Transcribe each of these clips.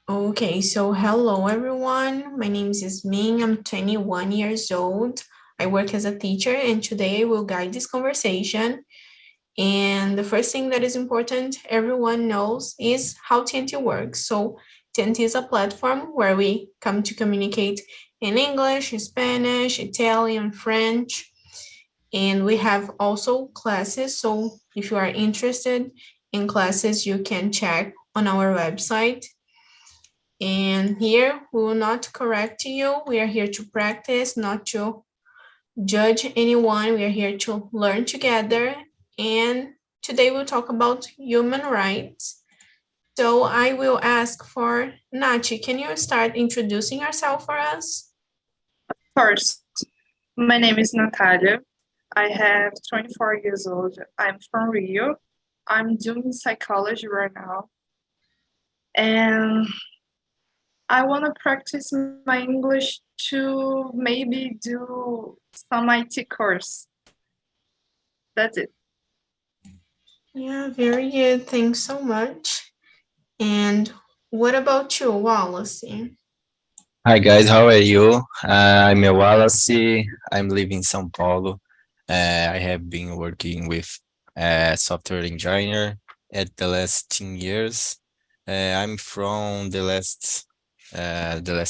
Okay, so hello everyone. My name is Yasmin. I'm 21 years old. I work as a teacher, and today I will guide this conversation. And the first thing that is important, everyone knows, is how TNT works. So, TNT is a platform where we come to communicate in English, Spanish, Italian, French, and we have also classes. So, if you are interested in classes, you can check on our website. And here we will not correct you. We are here to practice, not to judge anyone. We are here to learn together. And today we'll talk about human rights. So I will ask for Nachi. Can you start introducing yourself for us? First, my name is Natalia. I have 24 years old. I'm from Rio. I'm doing psychology right now. And I want to practice my English to maybe do some IT course. That's it. Yeah, very good. Thanks so much. And what about you, Wallace? Hi guys, how are you? I'm Wallace. I'm living in São Paulo. I have been working with software engineer at the last 10 years. I'm from the last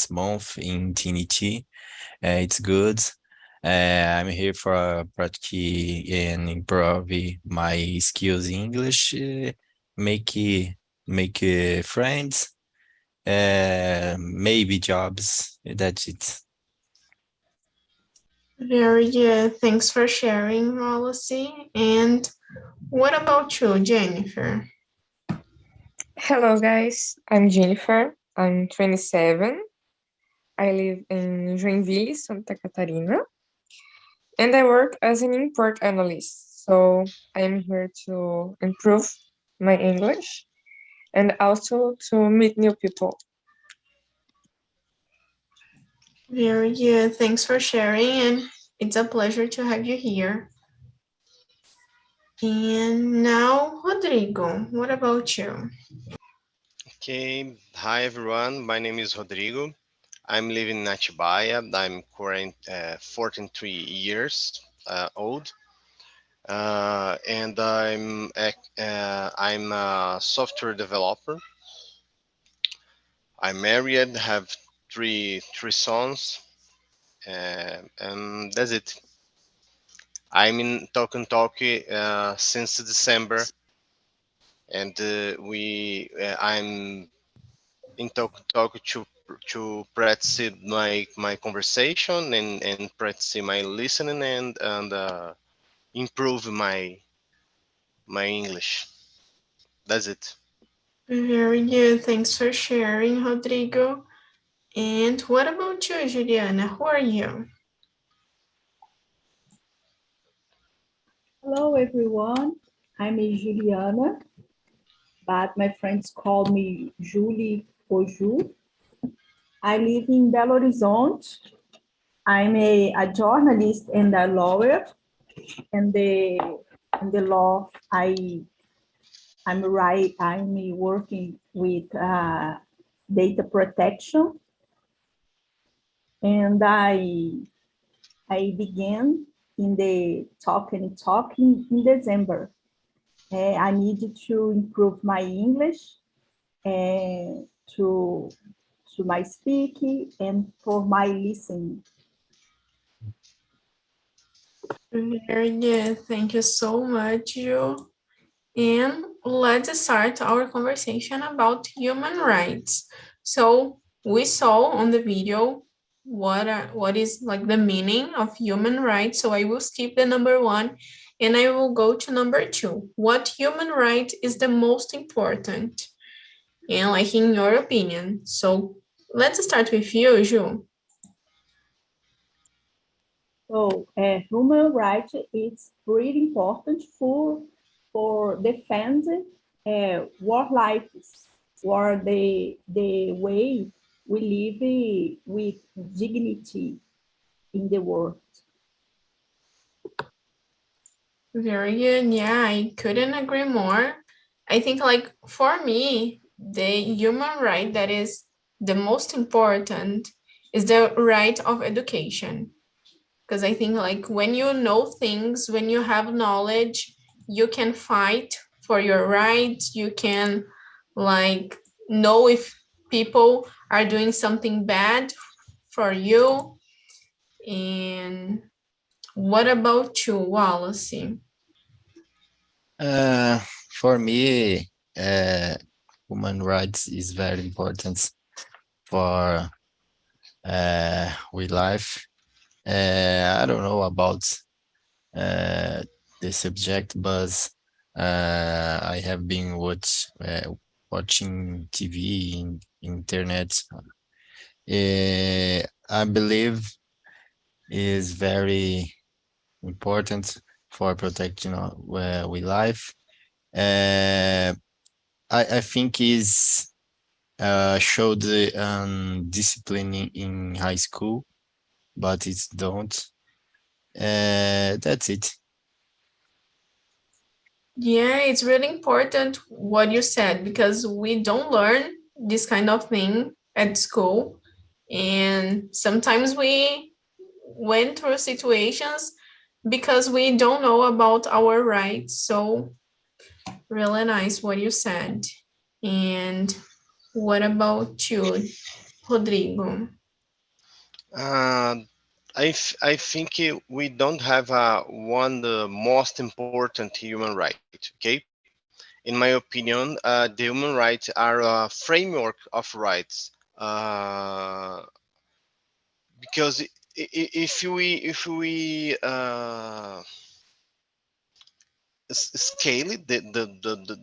month in TNT. It's good. I'm here for practice and improve my skills in English. Make friends, maybe jobs. That's it. Very good. Thanks for sharing, Wallace. And what about you, Jennifer? Hello, guys. I'm Jennifer. I'm 27. I live in Joinville, Santa Catarina, and I work as an import analyst. So I am here to improve my English and also to meet new people. Very good. Thanks for sharing, and it's a pleasure to have you here. And now, Rodrigo, what about you? Okay, hi everyone. My name is Rodrigo. I'm living in Atibaia. I'm current 43 years old, and I'm a software developer. I'm married, have three sons, and that's it. I'm in TALKNTALK since December, and I'm in TALKNTALK to practice my conversation and practice my listening and improve my English. That's it. Very good. Thanks for sharing, Rodrigo. And what about you, Juliana? Who are you? Hello, everyone. I'm Juliana, but my friends call me Julie or Ju. I live in Belo Horizonte. I'm a journalist and a lawyer. And the law, I'm working with data protection. And I began in the TALK in December. I needed to improve my English to my speaking and for my listening. Very good. Thank you so much, Ju. And let's start our conversation about human rights. So we saw on the video what is like the meaning of human rights. So I will skip the number one and I will go to number two. What human right is the most important? And like in your opinion. So let's start with you, Ju. So human rights is really important for defend war lives, or the way we live with dignity in the world. Very good. Yeah, I couldn't agree more. I think like for me, the human right that is the most important is the right of education. Because I think like when you know things, when you have knowledge, you can fight for your rights. You can like know if people are doing something bad for you. And what about you, Wallace? Uh, for me, human rights is very important for we life. I don't know about uh, the subject, but I have been watching TV in internet. I believe is very important for protecting where we live. Uh, I think is showed discipline in high school, but it's don't. That's it. Yeah, it's really important what you said because we don't learn this kind of thing at school. And sometimes we went through situations because we don't know about our rights. So, really nice what you said. And what about you, Rodrigo? Uh, I think we don't have one the most important human right. Okay, in my opinion, the human rights are a framework of rights. Because if we scale it, the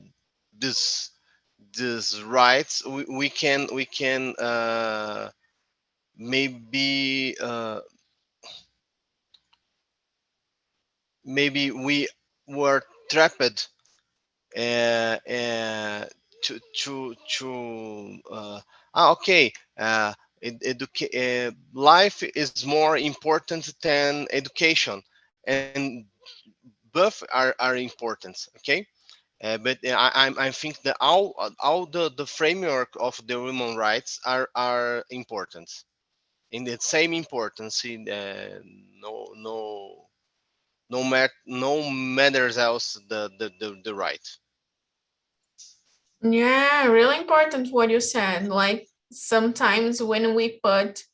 this this rights we can maybe maybe we were trapped to okay, life is more important than education, and both are important. Okay, but I think that all the framework of the human rights are important in the same importance in no matters else the right. Yeah, really important what you said. Like sometimes when we put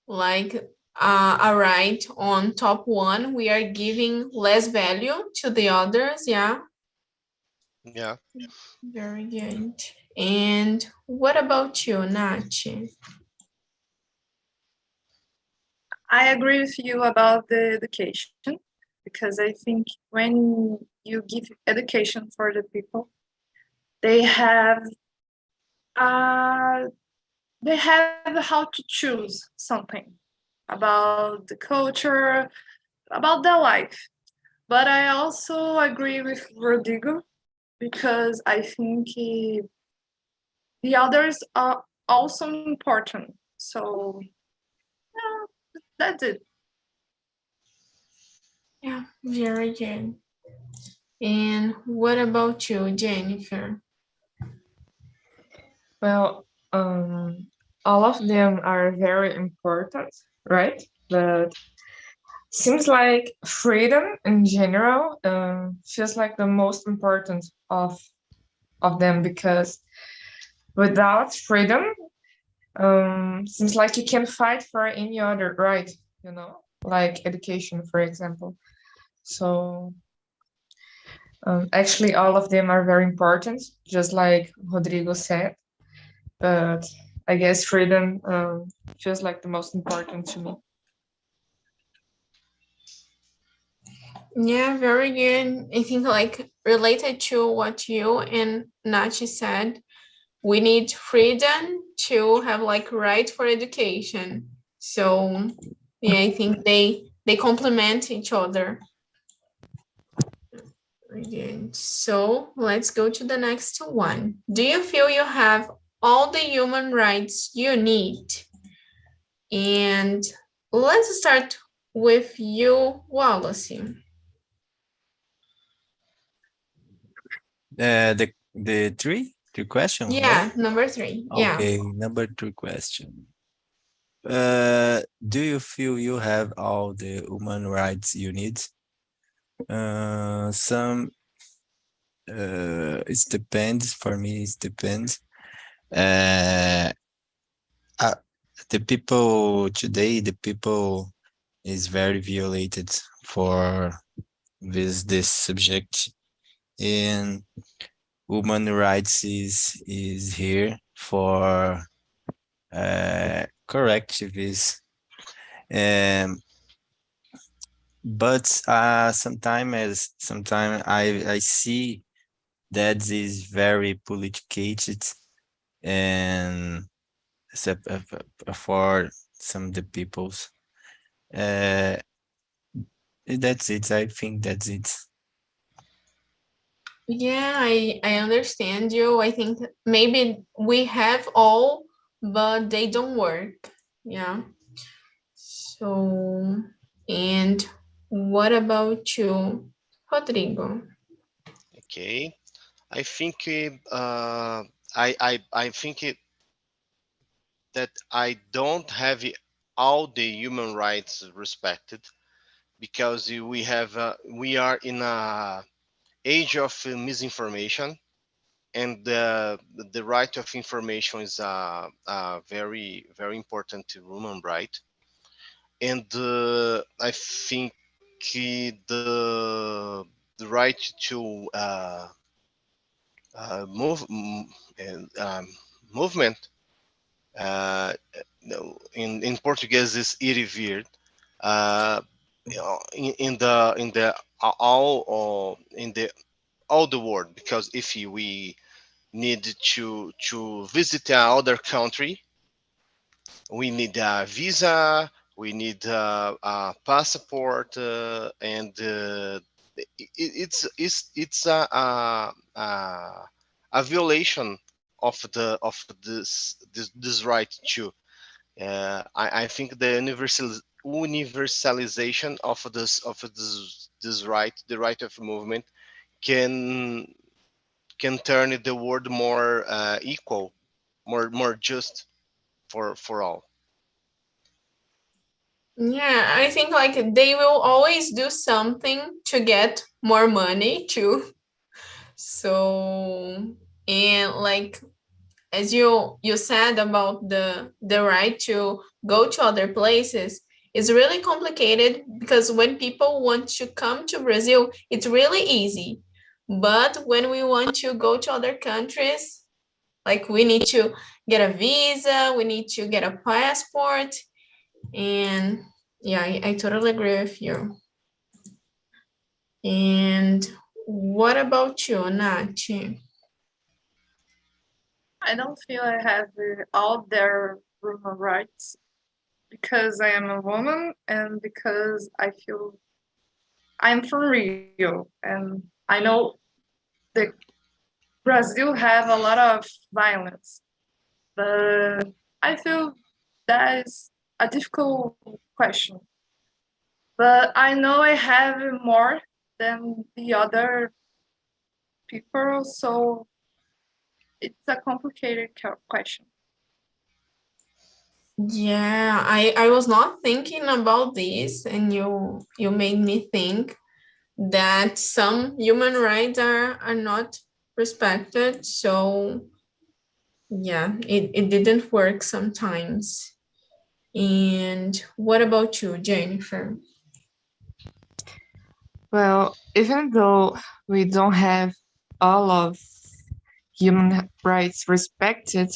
like a right on top one, we are giving less value to the others. Yeah, Yeah. very good. And what about you, Nachi? I agree with you about the education because I think when you give education for the people, they have uh, they have how to choose something about the culture, about their life. But I also agree with Rodrigo because I think the others are also important. So yeah, that's it. Yeah, very good. And what about you, Jennifer? Well, all of them are very important, right? But seems like freedom in general feels like the most important of them because without freedom, seems like you can fight for any other right, like education, for example. So actually, all of them are very important, just like Rodrigo said. But I guess freedom feels like the most important to me. Yeah, very good. I think like related to what you and Nachi said, we need freedom to have like right for education. So yeah, I think they complement each other. Very good. So let's go to the next one. Do you feel you have all the human rights you need? And let's start with you, Wallace. The three. Three question? Yeah, number 3. Yeah. Okay, number 3 question. Do you feel you have all the human rights you need? Some it depends. For me, it depends. Uh, uh, the people today, the people is very violated for this subject, and human rights is here for corrective this. Um, but sometimes I see that is very politicated and for some of the peoples. Uh, that's it. I think that's it. Yeah, I understand you. I think maybe we have all, but they don't work. Yeah. So, and what about you, Rodrigo? Okay. I think I think that I don't have all the human rights respected because we are in a age of misinformation, and the right of information is a very important human right. And I think the right to and, movement, uh, no, in Portuguese is ir e vir, uh, in the in the all the world, because if we need to visit another country, we need a visa, we need a passport, and it's a violation of this right too. I think the universalization of this right, the right of movement, can turn the world more equal, more just for all. Yeah, I think like they will always do something to get more money too. So, and like as you said about the right to go to other places is really complicated, because when people want to come to Brazil, it's really easy. But when we want to go to other countries, like we need to get a visa, we need to get a passport, and yeah, I totally agree with you. And what about you, Nachi? I don't feel I have all their human rights because I am a woman and because I feel I'm from Rio and I know that Brazil have a lot of violence, but I feel that is a difficult question. But I know I have more than the other people, so it's a complicated question. Yeah, I was not thinking about this, and you made me think that some human rights are not respected. So yeah, it didn't work sometimes. And what about you, Jennifer? Well, even though we don't have all of human rights respected,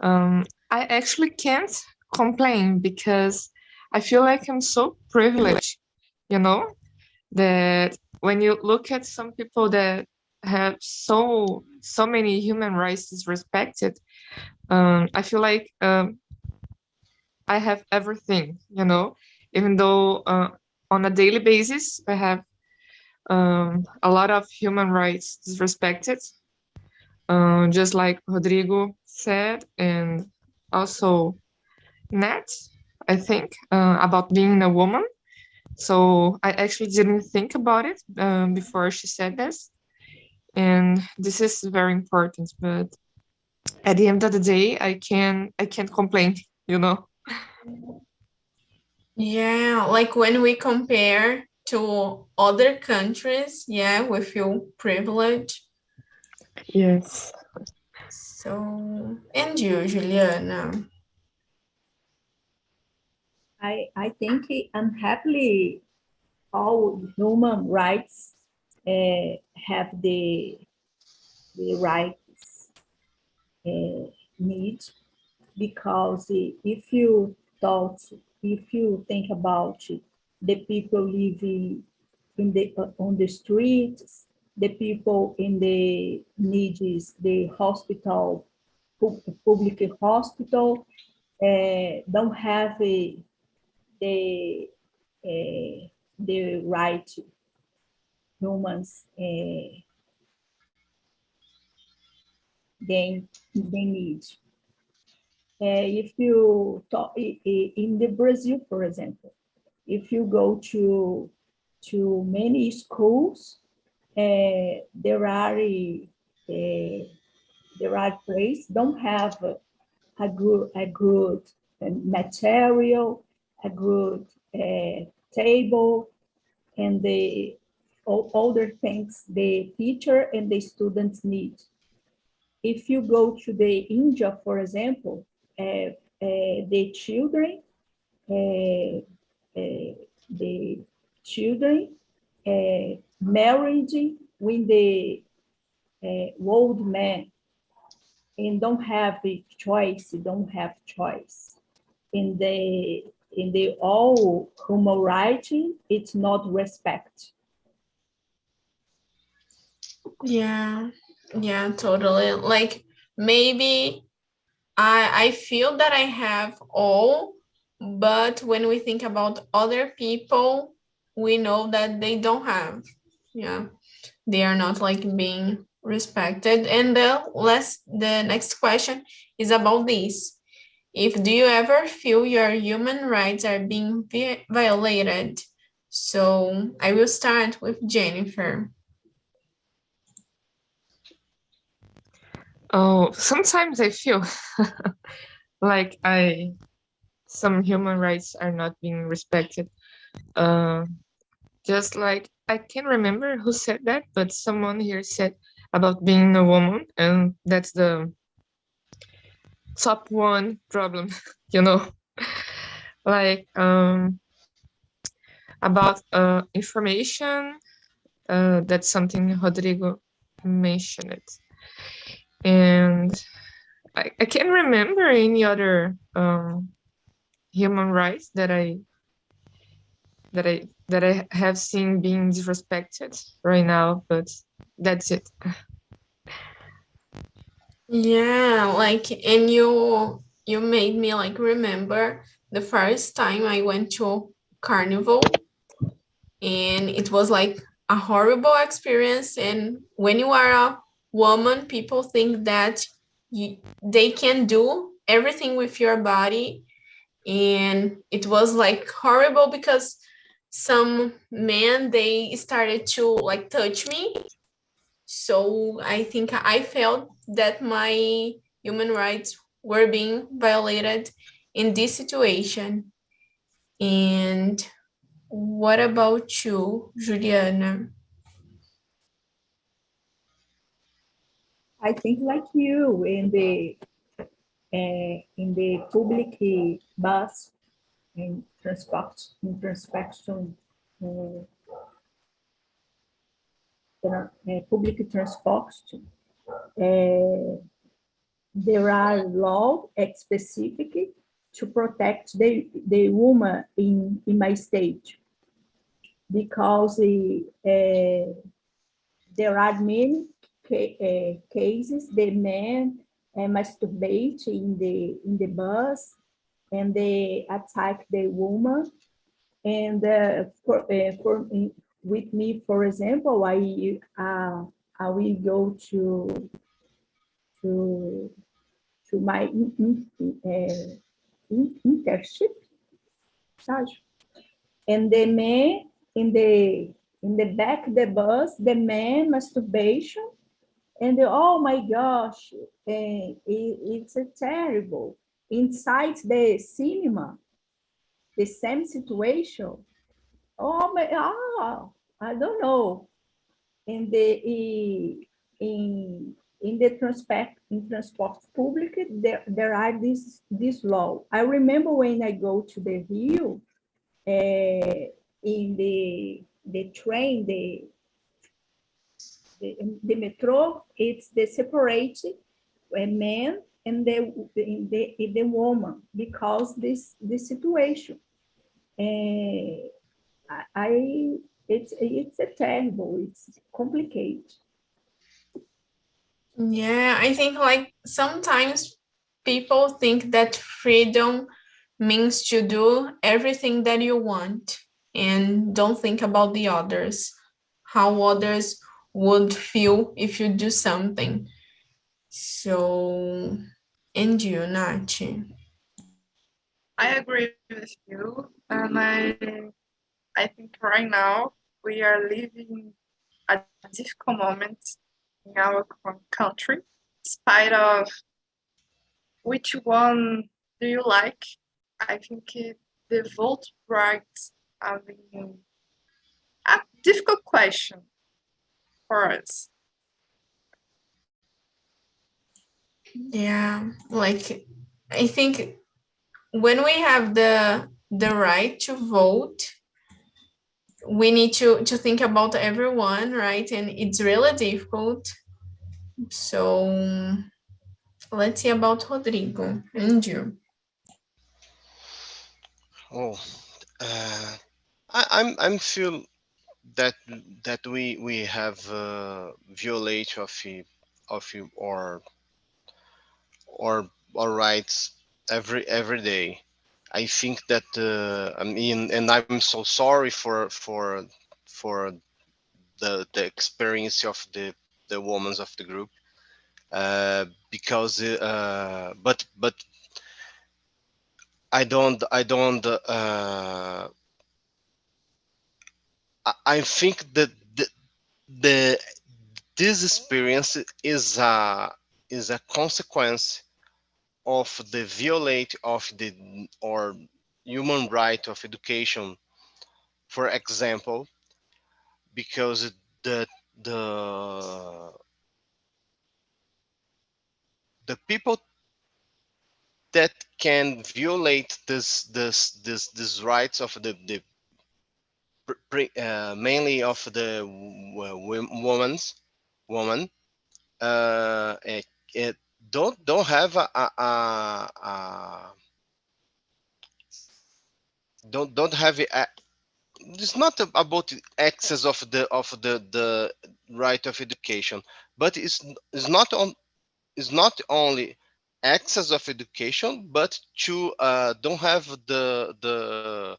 I actually can't complain because I feel like I'm so privileged, you know, that when you look at some people that have so many human rights is respected, I feel like I have everything, even though on a daily basis I have a lot of human rights disrespected, just like Rodrigo said, and also Nat, I think, about being a woman. So I actually didn't think about it before she said this. and this is very important. But at the end of the day, I can't complain, you know. Yeah, like when we compare to other countries, yeah, we feel privileged. Yes. So, and you, Juliana? I think unhappily all human rights have the rights need, because if you think about the people living in the on the streets, the people in the needs the hospital, public hospital, don't have the the right humans they need. If you talk in the Brazil, for example, if you go to many schools, there are places don't have a good material, a good table, and the all other things the teacher and the students need. If you go to the India, for example, the children, uh, the children married with the old man and don't have a choice, don't have choice. In the all human rights, it's not respect. Yeah, yeah, totally. Like maybe I feel that I have all, but when we think about other people, we know that they don't have. Yeah, they are not like being respected. And the next question is about this. If do you ever feel your human rights are being violated? So I will start with Jennifer. Oh, sometimes I feel like some human rights are not being respected. Uh, just like I can't remember who said that, but someone here said about being a woman, and that's the top one problem, you know. Like about information, that's something Rodrigo mentioned it. And I can't remember any other human rights that I have seen being disrespected right now, but that's it. Yeah, like and you made me like remember the first time I went to carnival and it was like a horrible experience. And when you are a woman, people think that they can do everything with your body, and it was like horrible because some men they started to like touch me. So I think I felt that my human rights were being violated in this situation. And what about you, Juliana? I think like you in the public bus in transportation, uh, public transport, there are laws specific to protect the woman in my state, because there are many cases the men masturbate in the bus and they attack the woman. And with me, for example, I will go to to my internship stage, and the man in the back of the bus, the man masturbation and oh my gosh, it's a terrible. Inside the cinema, the same situation. I don't know. In the transport public, there are this law. I remember when I go to the Rio, in the train, the metro, it's the separate a man and the woman because this situation. It's a terrible, it's complicated. Yeah, I think like sometimes people think that freedom means to do everything that you want and don't think about the others, how others would feel if you do something. So, and you, Nachi? I agree with you, and I think right now we are living a difficult moment in our country, spite of which one do you like? I think the vote rights are being a difficult question for us. Yeah, like I think when we have the right to vote, we need to think about everyone, right? And it's really difficult. So let's see about Rodrigo and you. Oh, I'm feel that we have violate or or rights every day. I think that I mean, and I'm so sorry for the experience of the women of the group, because but I don't I think that the this experience is a consequence of the violate of the or human right of education. For example, because the the the people that can violate this rights of the mainly of the woman, it, it don't have don't have it's not about the access of the right of education, but it's not on is not only access of education, but to don't have the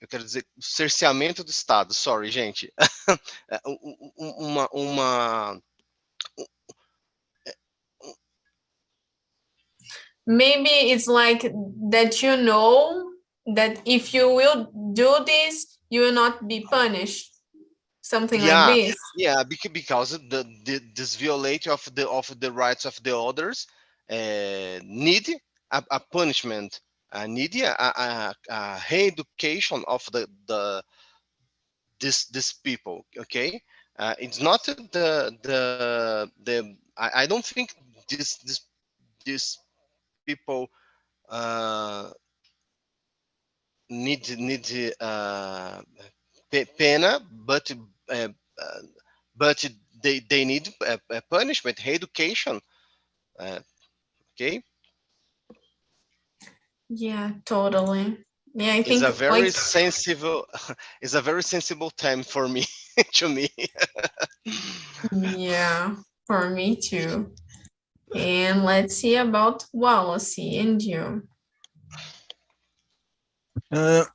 eu quero dizer cerceamento do Estado. Sorry, gente. Uma Maybe it's like that you know that if you will do this, you will not be punished. Something like yeah, this. yeah, because this violate of the rights of the others need a punishment, need a re-education of the this people. Okay, it's not the I don't think this people need pena, uh, uh, but they need a punishment, education. Uh, okay, Yeah, totally. Yeah, I it's think a very like sensible, it's a very sensible time for me to me. yeah, for me too. And let's see about Wallace and you. Uh,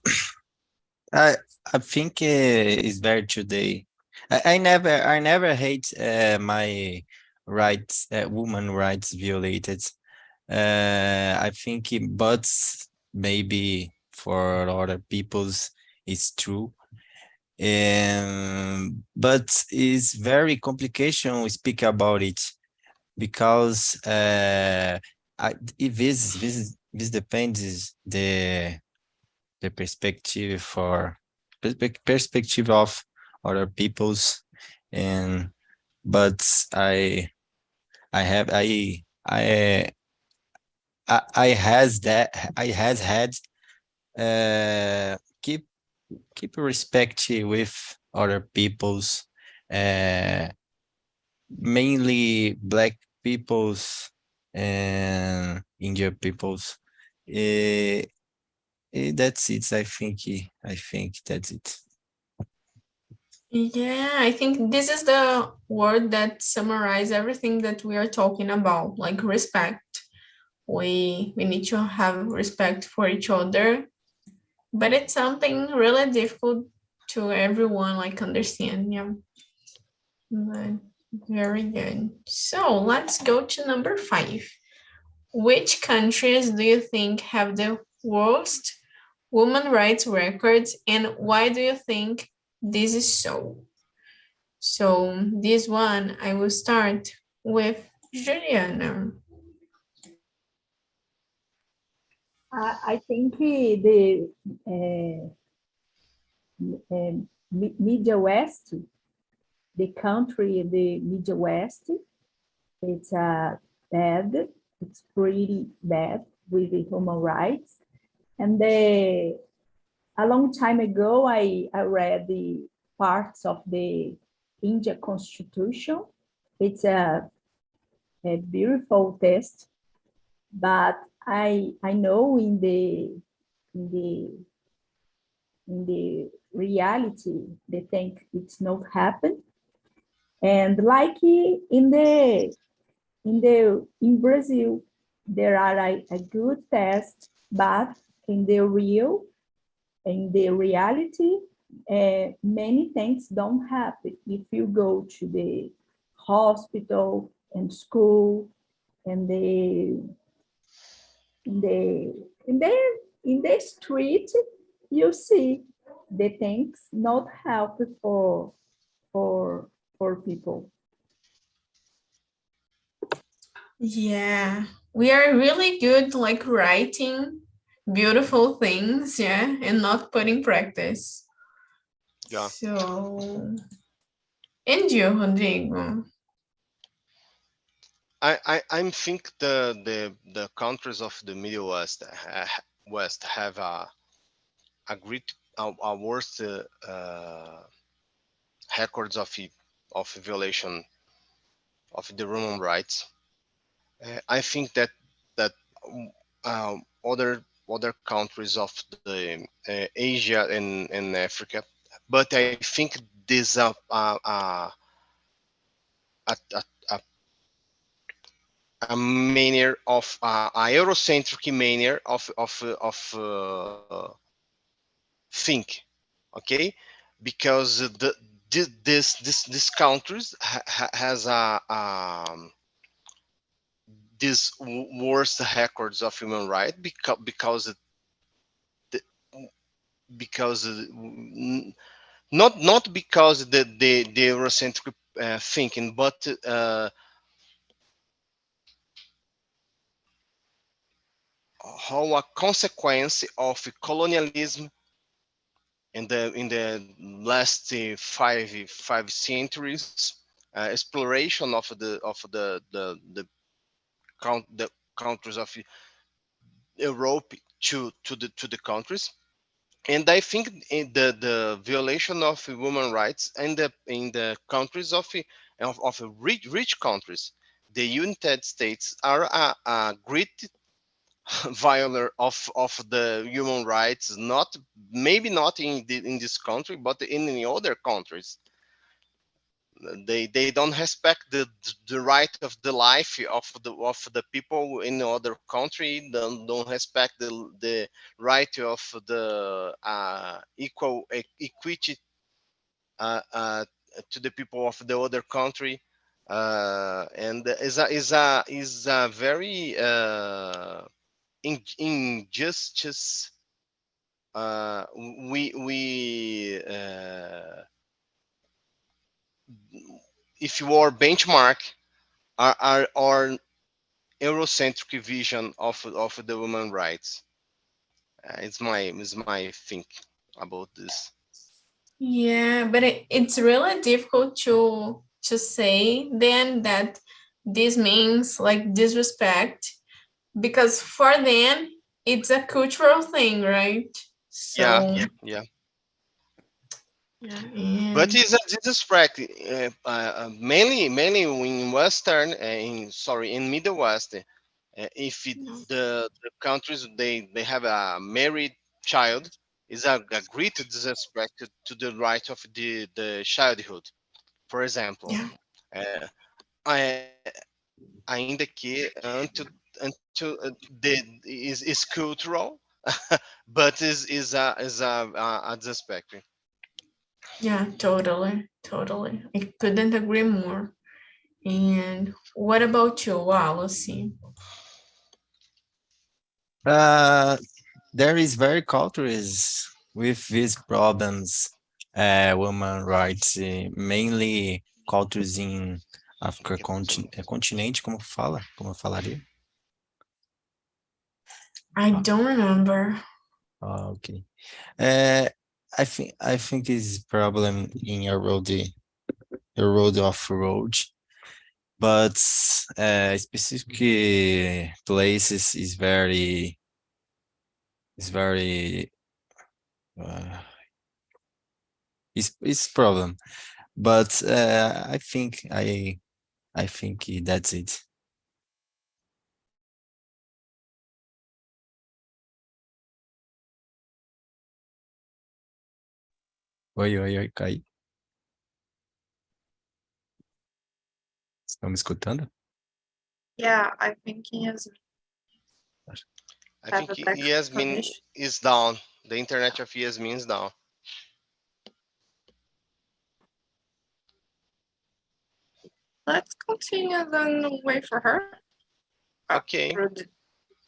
I I think it's better today. I never hate my rights, woman rights violated. I think, but maybe for other people's it's true. But it's very complication we speak about it because this depends the perspective for perspective of other people's, and but I have I has that I has had keep respect with other people's, uh mainly black people's and Indian people's. Eh, that's it. I think that's it. Yeah, I think this is the word that summarizes everything that we are talking about, like respect. We need to have respect for each other, but it's something really difficult to everyone like understand. Yeah, but very good. So let's go to number 5. Which countries do you think have the worst women rights records, and why do you think this is so? So this one, I will start with Juliana. I think the Midwest, the country, the Midwest, it's bad. It's pretty bad with the human rights. And a long time ago, I read the parts of the India Constitution. It's a beautiful text, but I know in the in the reality they think it's not happen. And like in Brazil, there are a good test, but in the reality, many things don't happen. If you go to the hospital and school and in the in the in the street, you see the things not help for for people. Yeah, we are really good like writing beautiful things, yeah, and not putting practice. Yeah. So, and you, Rodrigo? I think the countries of the Middle West West have a worst records of violation of the human rights. I think that other countries of the Asia and Africa, but I think this a, a, a manner of a Eurocentric manner of think, okay, because this countries has this worst records of human rights because not because the Eurocentric thinking, but how a consequence of colonialism in the last five centuries, exploration the countries of Europe to the countries. And I think in the violation of human rights in the countries of rich countries, the United States are a great violer of the human rights. Not maybe not in this country, but in the other countries. They don't respect the right of the life of the people in the other country. Don't respect the right of the equal equity to the people of the other country, and is a very injustice we if your benchmark are our Eurocentric vision of the human rights. It's my think about this. Yeah, but it's really difficult to say then that this means like disrespect, because for them it's a cultural thing, right? Yeah, So yeah. yeah, But and it's a disrespect, mainly in Western, in Middle West. If no, the countries they have a married child, is a great disrespect to the right of the childhood. For example, yeah, uh, I, ainda que unto is cultural, but is a disrespect. yeah, totally, totally. I couldn't agree more. And what about you, Wallace? There is very cultures with these problems, women rights, mainly cultures in África continente, como fala? Como eu falaria? I don't remember. Ah, okay. Uh, I think is problem in a road off road, but specific places is very uh, is problem. But I think that's it. Oi, oi, oi, Kai. Estão me escutando? Yeah, I think yes. I Have think a technical Yasmin issue. is down. The internet of Yasmin is down. Let's continue then wait for her. Okay.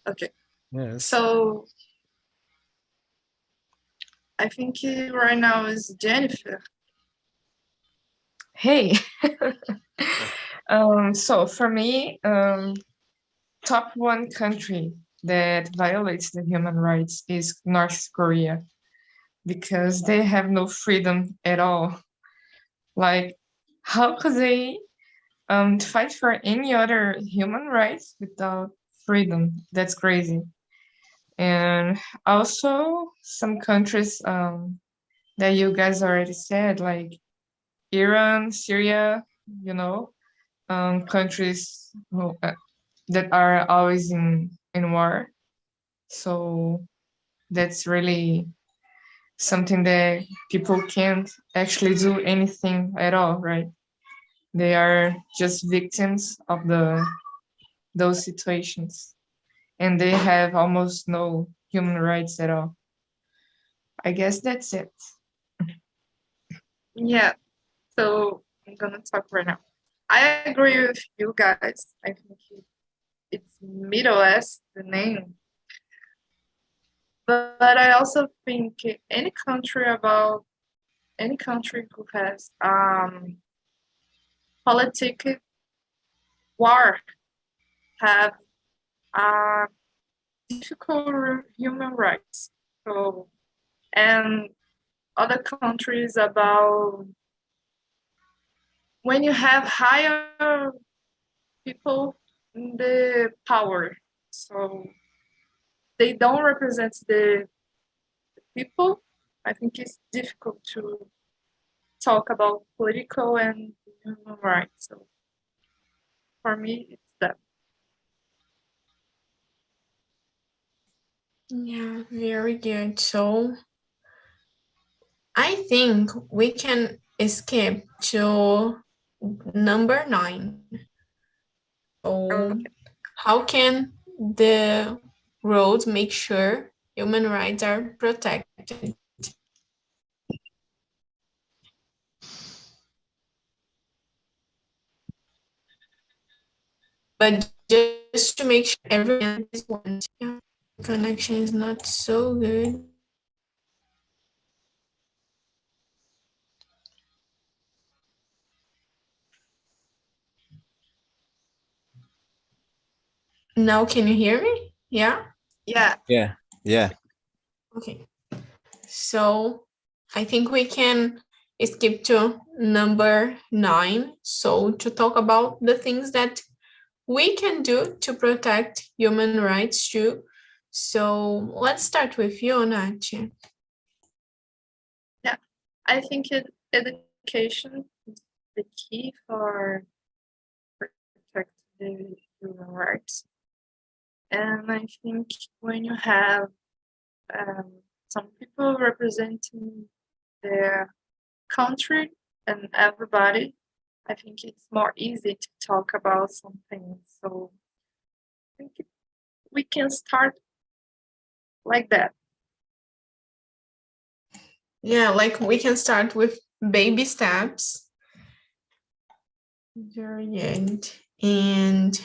Okay. Yes. So I think right now is Jennifer. Hey. So for me, top one country that violates the human rights is North Korea because they have no freedom at all. Like, how could they fight for any other human rights without freedom? That's crazy. And also some countries that you guys already said, like Iran, Syria, you know, countries that are always in war. So that's really something that people can't actually do anything at all, right? They are just victims of those situations, and they have almost no human rights at all. I guess that's it. Yeah. So I'm gonna talk right now. I agree with you guys. I think it's Middle East, the name. But I also think any country who has political war have difficult human rights. So and other countries about when you have higher people in the power, so they don't represent the people. I think it's difficult to talk about political and human rights. So for me, it's that. Yeah, very good. So I think we can skip to number 9. So how can the roads make sure human rights are protected? But just to make sure everyone is one. Yeah, connection is not so good. Now can you hear me? Yeah? Yeah. Yeah. Okay. So I think we can skip to number 9. So to talk about the things that we can do to protect human rights too. So let's start with you, Nachi. Yeah, I think education is the key for protect the human rights. And I think when you have some people representing their country and everybody, I think it's more easy to talk about something. So I think we can start like that. Yeah, like we can start with baby steps. Very good. And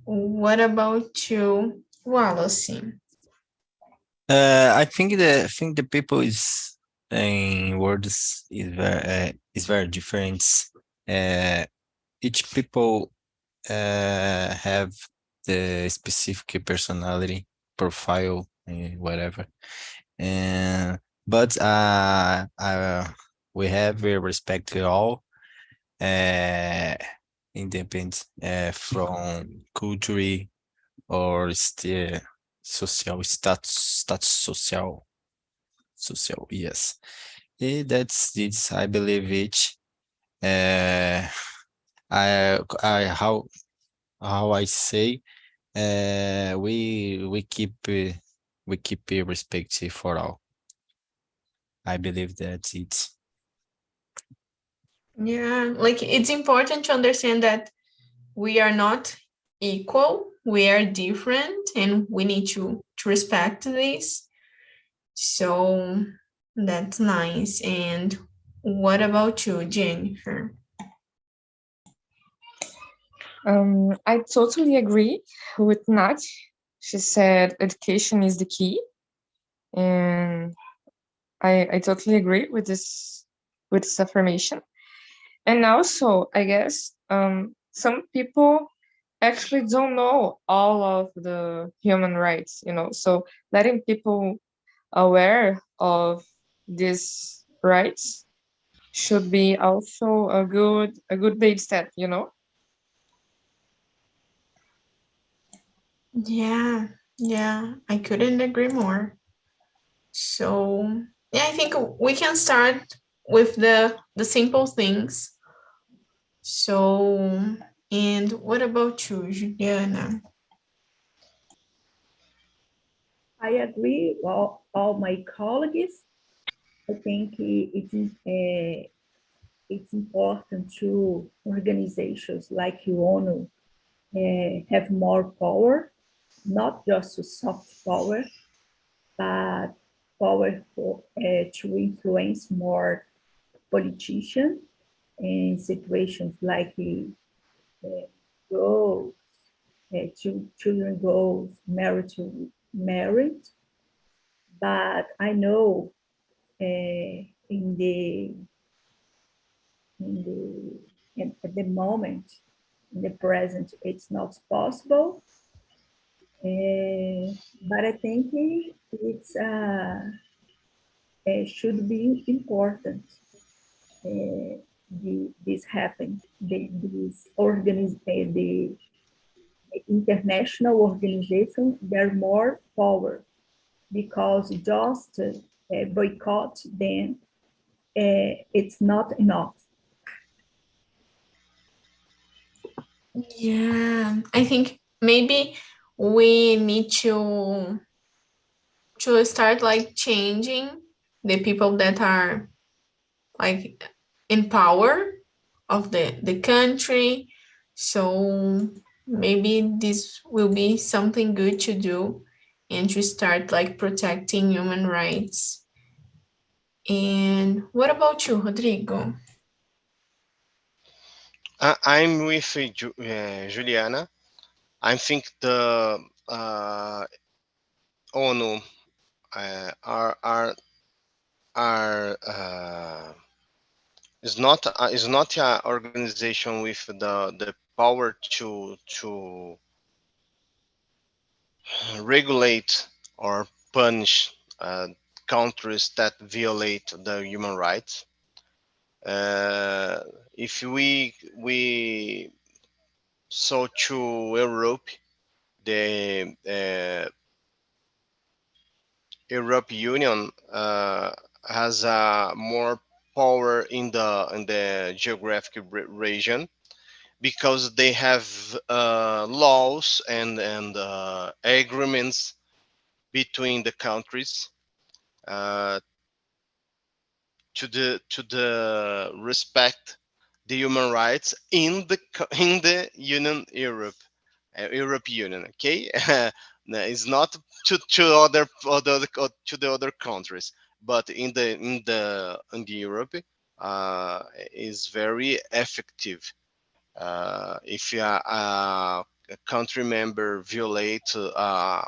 what about you, Wallace? I think the people is in words is very different. Each people have the specific personality profile, whatever. And but we have respect to all, uh, independent from culture or social status social, yes. That's it's I believe it. Uh, I how I say, we keep respect for all. I believe that it's Yeah, like it's important to understand that we are not equal, we are different, and we need to respect this. So that's nice. And what about you, Jennifer? I totally agree with Nat. She said education is the key, and I totally agree with this affirmation. And also, I guess some people actually don't know all of the human rights, so letting people aware of these rights should be also a good baby step. Yeah, yeah, I couldn't agree more. So yeah, I think we can start with the simple things. So, and what about you, Juliana? I agree. Well, all my colleagues, I think it's important to organizations like ONU have more power, not just a soft power, but power to influence more politicians in situations like goals, children goals, marriage. But I know in at the moment, in the present, it's not possible. But I think it should be important. This happen. The international organization, they're more power because just boycott them, it's not enough. Yeah, I think maybe we need to start like changing the people that are like in power of the country. So maybe this will be something good to do and to start like protecting human rights. And what about you, Rodrigo? I'm with Juliana. I think the ONU are is not a organization with the power regulate or punish countries that violate the human rights. If we saw to Europe, the Europe Union has more power in the geographic region because they have laws and agreements between the countries uh, to the respect the human rights in the Union Europe Union. Okay, no, it's not to to the other countries, but in the Europe is very effective. If a country member violate uh,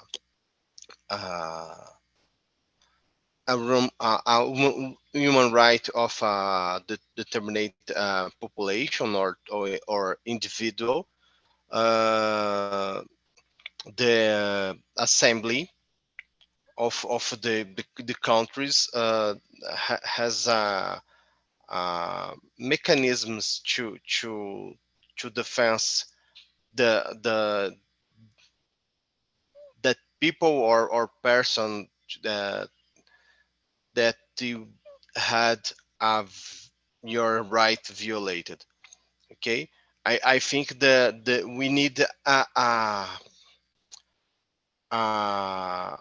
human right of the determinate population or individual, uh, the assembly of the countries has mechanisms to defense the that people or person uh, that you had your right violated. Okay, I think the we need a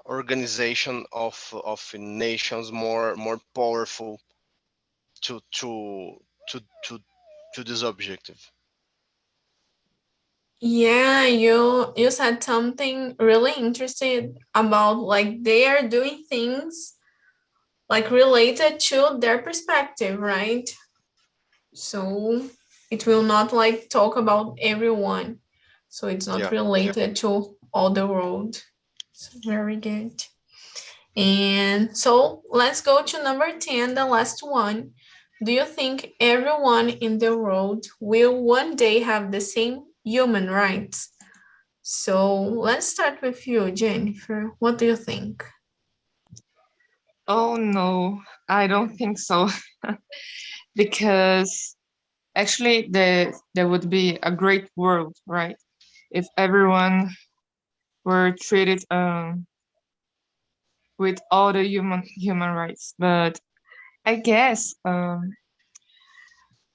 organization of nations more powerful to to to to to this objective. Yeah, you said something really interesting about like they are doing things like related to their perspective, right? So it will not like talk about everyone. So it's not Yeah, yeah. related to all the world. So very good. And so let's go to number 10, the last one. Do you think everyone in the world will one day have the same human rights? So let's start with you, Jennifer. What do you think? Oh no, I don't think so. Because actually there would be a great world, right? If everyone were treated with all the human rights. But I guess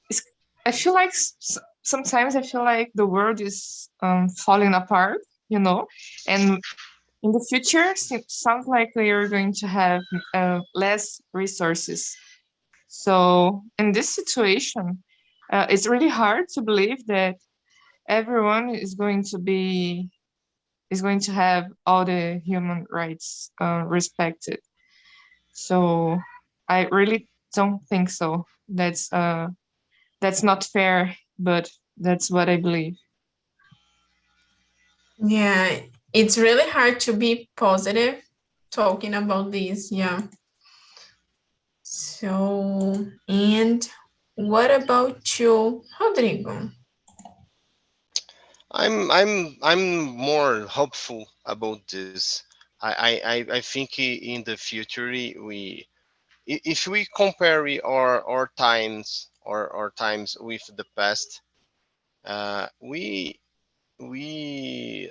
it's, I feel like sometimes I feel like the world is falling apart, you know, and in the future sounds like we are going to have less resources. So in this situation, it's really hard to believe that everyone is going to have all the human rights respected. So I really don't think so. That's not fair, but that's what I believe. Yeah, it's really hard to be positive talking about this. Yeah. So, and what about you, Rodrigo? I'm more hopeful about this. I think in the future if we compare our times with the past, we we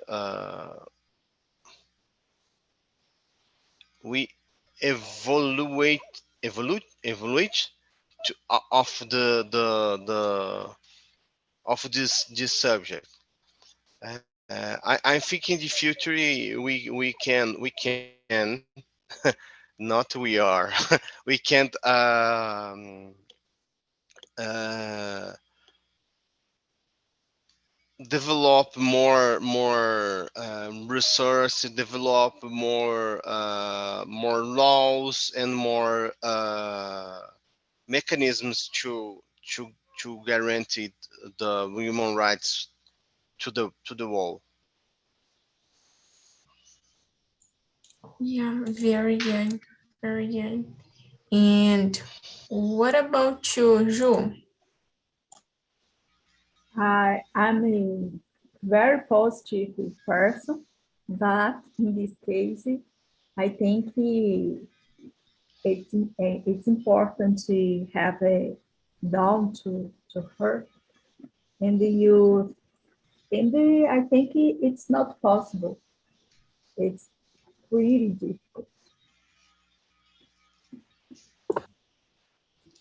evaluate of of this subject. I think in the future we can not we are we can't uh, develop more resource, develop more laws and more mechanisms to guarantee the human rights to the world. Yeah, very good. Very good. And what about you, Ju? I'm a very positive person. But in this case, I think it's important to have a down to her, and I think it's not possible. It's really difficult.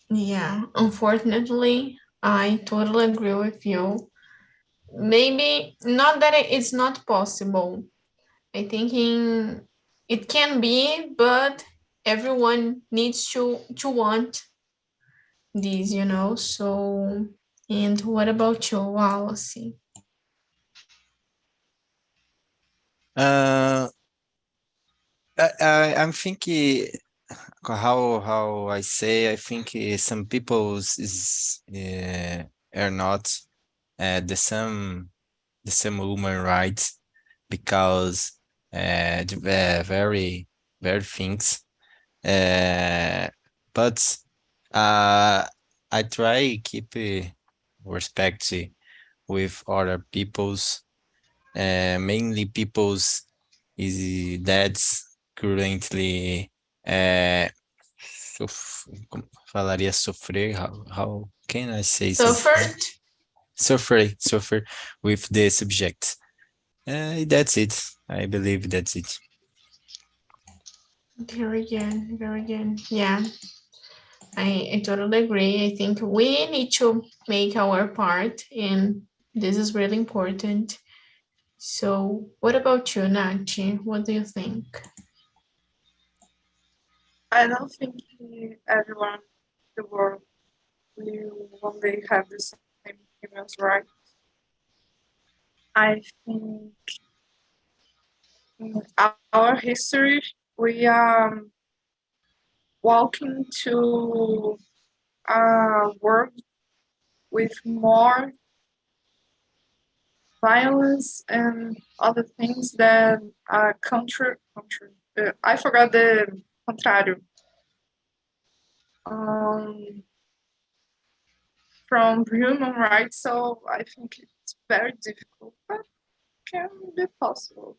Yeah, unfortunately, I totally agree with you. Maybe not that it's not possible. I think it can be, but everyone needs to want these, you know. So, and what about you, Wallace? Uh, I'm thinking how I say. I think some people is are not the same human rights because very things. Uh, but I try keep respect with other people's, mainly people's is that's currently como falaria sofrer, how can I say this? Suffered? Suffer with the subject. That's it. I believe that's it. Very good, very good. Yeah, I totally agree. I think we need to make our part, and this is really important. So, what about you, Nachi? What do you think? I don't think everyone in the world will one day have the same human rights. I think in our history, we are walking to a world with more violence and other things than a country. I forgot the contrário. Um, from human rights, so I think it's very difficult, but can be possible.